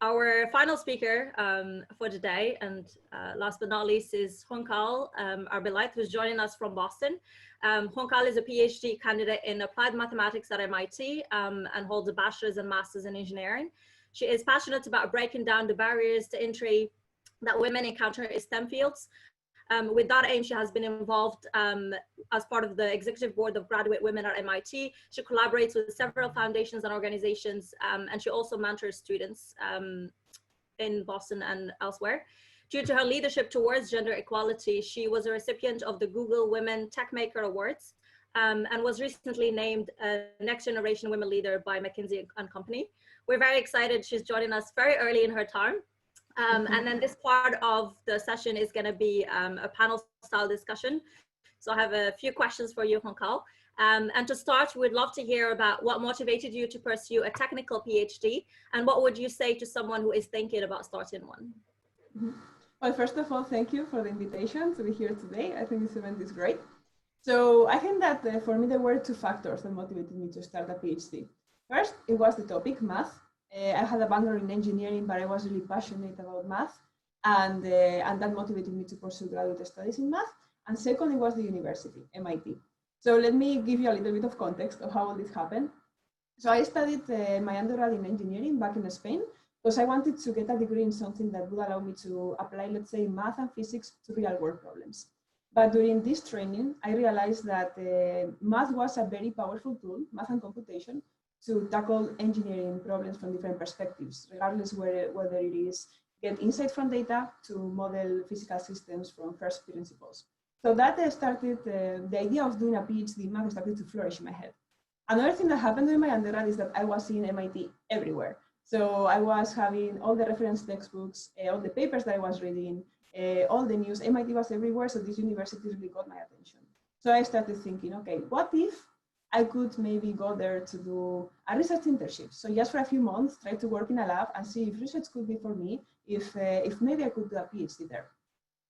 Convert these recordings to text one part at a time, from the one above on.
Our final speaker for today, and last but not least, is Juncal Arbelaiz, who's joining us from Boston. Juncal is a PhD candidate in applied mathematics at MIT and holds a bachelor's and master's in engineering. She is passionate about breaking down the barriers to entry that women encounter in STEM fields. With that aim, she has been involved as part of the executive board of Graduate Women at MIT. She collaborates with several foundations and organizations, and she also mentors students in Boston and elsewhere. Due to her leadership towards gender equality, she was a recipient of the Google Women Techmaker Awards and was recently named a Next Generation Women Leader by McKinsey & Company. We're very excited. She's joining us very early in her time. And then this part of the session is going to be a panel style discussion. So I have a few questions for you, Juncal. And to start, we'd love to hear about what motivated you to pursue a technical PhD, and what would you say to someone who is thinking about starting one? Well, first of all, thank you for the invitation to be here today. I think this event is great. So I think that for me, there were two factors that motivated me to start a PhD. First, it was the topic, math. I had a background in engineering, but I was really passionate about math, and that motivated me to pursue graduate studies in math. And second, it was the university, MIT. So let me give you a little bit of context of how all this happened. So I studied my undergrad in engineering back in Spain, because I wanted to get a degree in something that would allow me to apply, let's say, math and physics to real world problems. But during this training, I realized that math was a very powerful tool, math and computation, to tackle engineering problems from different perspectives, regardless whether it is get insight from data to model physical systems from first principles. So that started, the idea of doing a PhD in math started to flourish in my head. Another thing that happened during my undergrad is that I was seeing MIT everywhere. So I was having all the reference textbooks, all the papers that I was reading, all the news. MIT was everywhere, so this university really got my attention. So I started thinking, okay, what if I could maybe go there to do a research internship? So just for a few months, try to work in a lab and see if research could be for me, if maybe I could do a PhD there.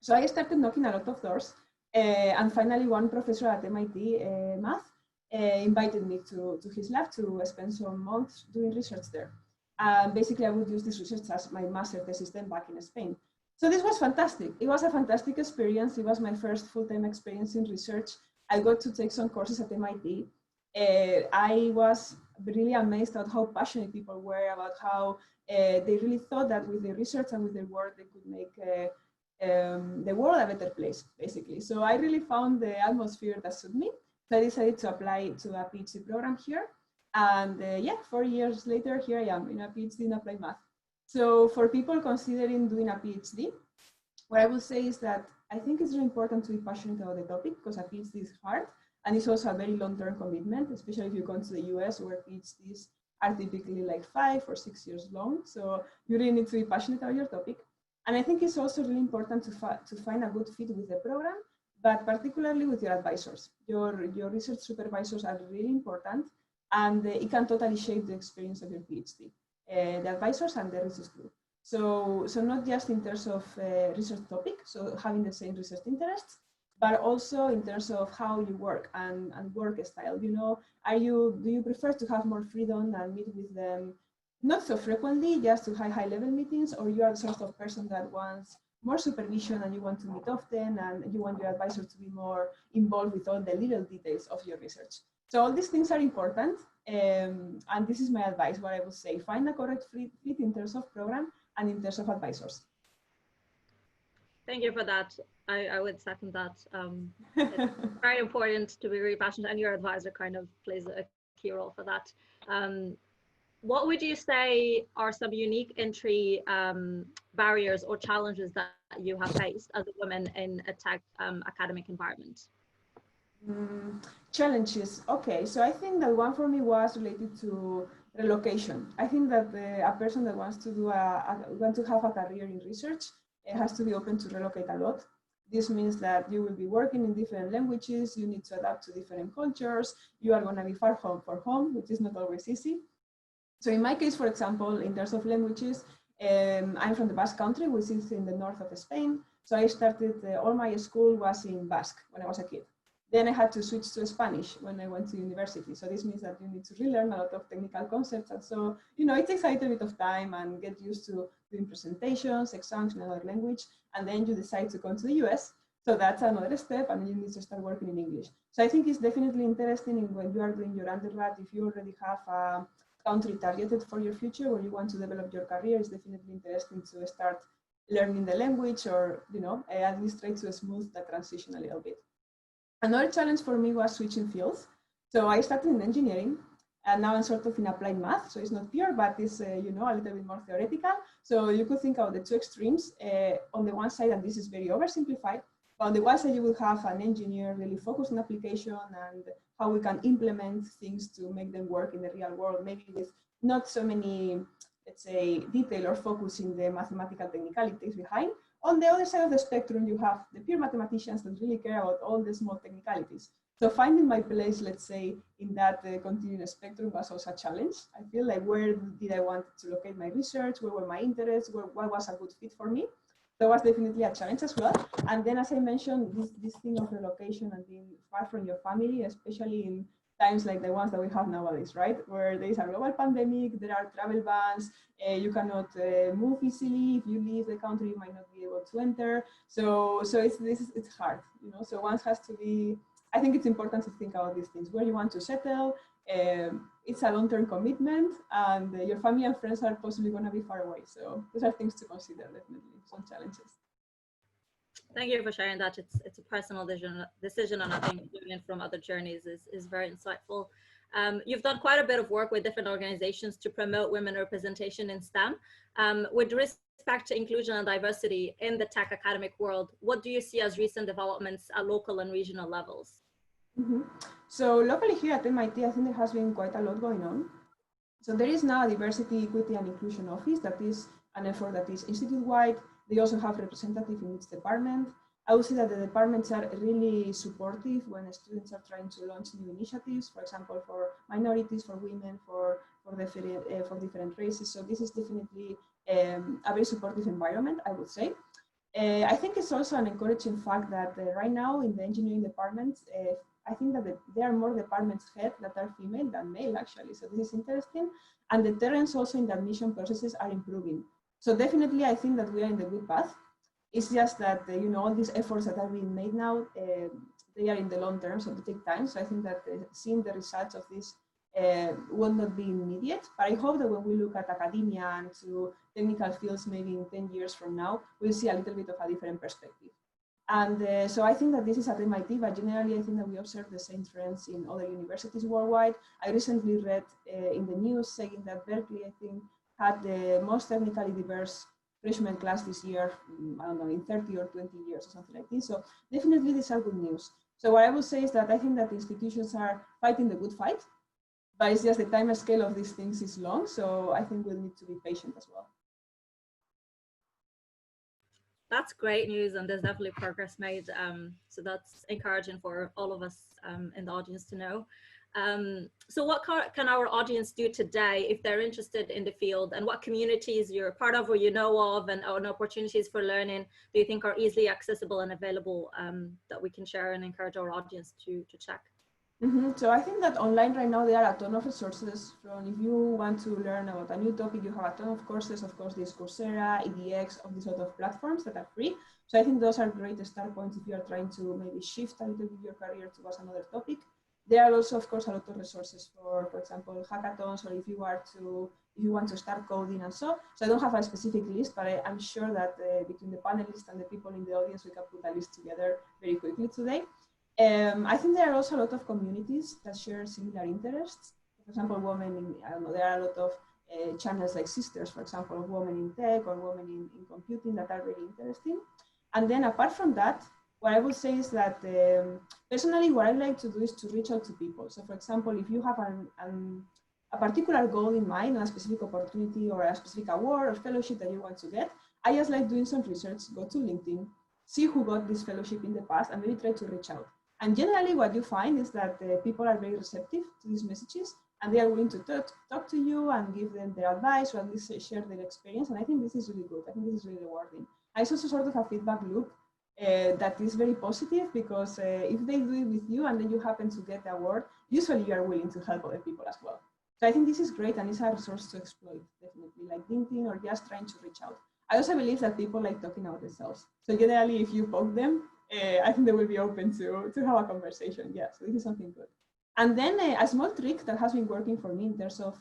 So I started knocking a lot of doors, and finally one professor at MIT Math invited me to his lab to spend some months doing research there. Basically, I would use this research as my master thesis then back in Spain. So this was fantastic. It was a fantastic experience. It was my first full-time experience in research. I got to take some courses at MIT. I was really amazed at how passionate people were about how they really thought that with their research and with their work, they could make the world a better place, basically. So I really found the atmosphere that suited me. So I decided to apply to a PhD program here. And yeah, 4 years later, here I am in a PhD in applied math. So for people considering doing a PhD, what I would say is that I think it's really important to be passionate about the topic, because a PhD is hard. And it's also a very long-term commitment, especially if you come to the US, where PhDs are typically like 5 or 6 years long. So you really need to be passionate about your topic. And I think it's also really important to find a good fit with the program, but particularly with your advisors. Your research supervisors are really important, and it can totally shape the experience of your PhD, the advisors and the research group. So not just in terms of research topic, so having the same research interests, but also in terms of how you work and work style. You know, do you prefer to have more freedom and meet with them not so frequently, just to high level meetings, or you are the sort of person that wants more supervision and you want to meet often and you want your advisor to be more involved with all the little details of your research? So all these things are important, and this is my advice, what I would say: find a correct fit in terms of program and in terms of advisors. Thank you for that. I would second that. It's very important to be really passionate, and your advisor kind of plays a key role for that. What would you say are some unique entry barriers or challenges that you have faced as a woman in a tech academic environment? Challenges. Okay, so I think that one for me was related to relocation. I think that a person that wants to have a career in research, it has to be open to relocate a lot. This means that you will be working in different languages, you need to adapt to different cultures, you are going to be far from home, which is not always easy. So in my case, for example, in terms of languages, I'm from the Basque Country, which is in the north of Spain. So I started, all my school was in Basque when I was a kid. Then I had to switch to Spanish when I went to university. So this means that you need to relearn a lot of technical concepts. And so, it takes a little bit of time and get used to doing presentations, exams in another language. And then you decide to come to the US. So that's another step, and you need to start working in English. So I think it's definitely interesting when you are doing your undergrad, if you already have a country targeted for your future where you want to develop your career, it's definitely interesting to start learning the language, or at least try to smooth the transition a little bit. Another challenge for me was switching fields. So I started in engineering, and now I'm sort of in applied math. So it's not pure, but it's a little bit more theoretical. So you could think of the two extremes. On the one side, and this is very oversimplified, but on the one side, you will have an engineer really focused on application and how we can implement things to make them work in the real world, maybe with not so many, let's say, detail or focus in the mathematical technicalities behind. On the other side of the spectrum, you have the pure mathematicians that really care about all the small technicalities. So finding my place, let's say, in that continuous spectrum was also a challenge. I feel like, where did I want to locate my research? Where were my interests? What was a good fit for me? That was definitely a challenge as well. And then, as I mentioned, this thing of relocation and being far from your family, especially in times like the ones that we have nowadays, right? Where there is a global pandemic, there are travel bans, you cannot move easily. If you leave the country, you might not be able to enter. So it's hard, So one has to be, I think it's important to think about these things, where you want to settle. It's a long-term commitment, and your family and friends are possibly going to be far away. So those are things to consider, definitely, some challenges. Thank you for sharing that. It's a personal decision, and I think learning from other journeys is very insightful. You've done quite a bit of work with different organizations to promote women representation in STEM. With respect to inclusion and diversity in the tech academic world, what do you see as recent developments at local and regional levels? Mm-hmm. So locally here at MIT, I think there has been quite a lot going on. So there is now a diversity, equity, and inclusion office that is an effort that is institute-wide. They also have representatives in each department. I would say that the departments are really supportive when students are trying to launch new initiatives, for example, for minorities, for women, for different races. So this is definitely a very supportive environment, I would say. I think it's also an encouraging fact that right now in the engineering departments, I think that there are more departments head that are female than male, actually. So this is interesting. And the deterrents also in the admission processes are improving. So definitely, I think that we are in the good path. It's just that, all these efforts that are being made now, they are in the long term, so they take time. So I think that seeing the results of this will not be immediate. But I hope that when we look at academia and to technical fields, maybe in 10 years from now, we'll see a little bit of a different perspective. And so I think that this is at MIT, but generally I think that we observe the same trends in other universities worldwide. I recently read in the news saying that Berkeley, I think, had the most technically diverse freshman class this year, I don't know, in 30 or 20 years or something like this. So definitely these are good news. So what I would say is that I think that institutions are fighting the good fight, but it's just the time scale of these things is long. So I think we'll need to be patient as well. That's great news, and there's definitely progress made. So that's encouraging for all of us in the audience to know. So what can our audience do today if they're interested in the field, and what communities you're part of or you know of, and opportunities for learning do you think are easily accessible and available that we can share and encourage our audience to check? Mm-hmm. So I think that online right now, there are a ton of resources. From if you want to learn about a new topic, you have a ton of courses. Of course, there's Coursera, EDX, of these sort of platforms that are free. So I think those are great start points if you are trying to maybe shift a little bit your career towards another topic. There are also, of course, a lot of resources for example, hackathons, or if you want to start coding and so. So I don't have a specific list, but I'm sure that between the panelists and the people in the audience, we can put a list together very quickly today. I think there are also a lot of communities that share similar interests. For example, women in, I don't know, there are a lot of channels like Sisters, for example, of women in tech or women in computing that are very interesting. And then apart from that, what I would say is that personally, what I like to do is to reach out to people. So for example, if you have a particular goal in mind, a specific opportunity or a specific award or fellowship that you want to get, I just like doing some research, go to LinkedIn, see who got this fellowship in the past, and maybe try to reach out. And generally what you find is that people are very receptive to these messages, and they are willing to talk to you and give them their advice, or at least share their experience. And I think this is really good. I think this is really rewarding. And it's also sort of a feedback loop that is very positive, because if they do it with you and then you happen to get the award, usually you are willing to help other people as well. So I think this is great, and it's a resource to exploit, definitely, like LinkedIn or just trying to reach out. I also believe that people like talking about themselves. So generally, if you poke them, I think they will be open to have a conversation. Yeah, so this is something good. And then a small trick that has been working for me in terms of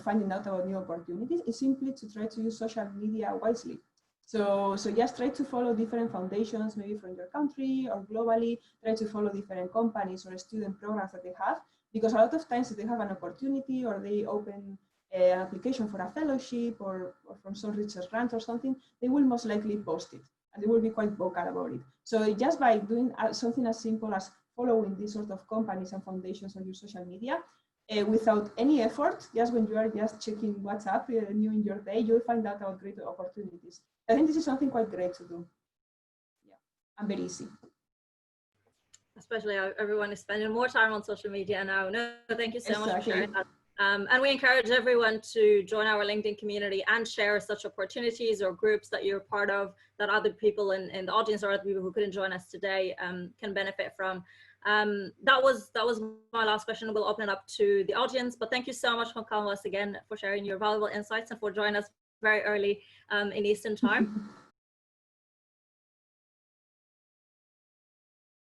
finding out about new opportunities is simply to try to use social media wisely. So just try to follow different foundations, maybe from your country or globally, try to follow different companies or student programs that they have, because a lot of times if they have an opportunity or they open an application for a fellowship or from some research grant or something, they will most likely post it and they will be quite vocal about it. So just by doing something as simple as following these sort of companies and foundations on your social media, without any effort, just when you are just checking what's up new in your day, you'll find out about great opportunities. I think this is something quite great to do. Yeah, and very easy. Especially everyone is spending more time on social media now. No, thank you so much for sharing that. And we encourage everyone to join our LinkedIn community and share such opportunities or groups that you're part of, that other people in the audience or other people who couldn't join us today can benefit from. That was my last question. We'll open it up to the audience, but thank you so much, Juncal, once again, for sharing your valuable insights and for joining us very early in Eastern time.